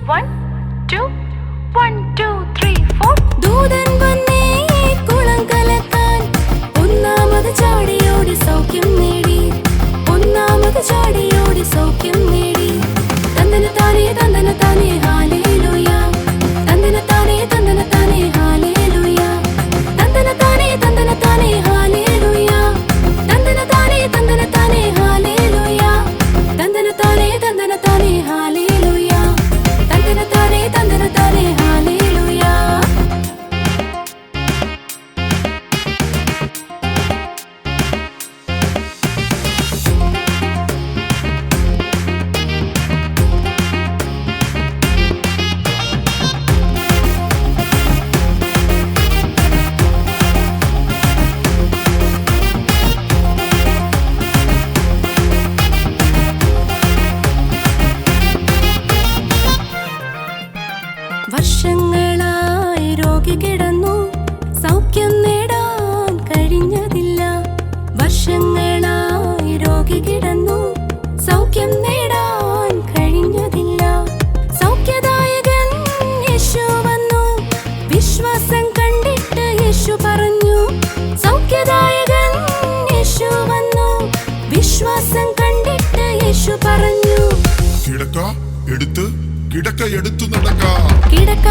1 2 1 2 3 4 ദൂതൻ വന്നേ കുളം കലക്കാൻ ഒന്നാമത് ചാടിയോടി സൗഖ്യം നേടി ഒന്നാമത് ചാടിയോടി സൗഖ്യം നേടി തന്നന താനേ ഹല്ലേലൂയ തന്നന താനേ ഹല്ലേലൂയ തന്നന താനേ ഹല്ലേലൂയ തന്നന താനേ ഹല്ലേലൂയ തന്നന താനേ ഹല്ലേലൂയ തന്നന താനേ ഹല്ലേലൂയ. വർഷങ്ങളായി രോഗി കിടന്നു സൗഖ്യം നേടാൻ കഴിഞ്ഞതില്ല വർഷങ്ങളായി രോഗി കിടന്നു സൗഖ്യം നേടാൻ കഴിഞ്ഞതില്ല സൗഖ്യദായകൻ യേശു വന്നു വിശ്വാസം കണ്ടിട്ട് യേശു പറഞ്ഞു സൗഖ്യദായകൻ യേശു വന്നു വിശ്വാസം കണ്ടിട്ട് യേശു പറഞ്ഞു കിടക്ക എടുത്തു നടക്ക കിടക്ക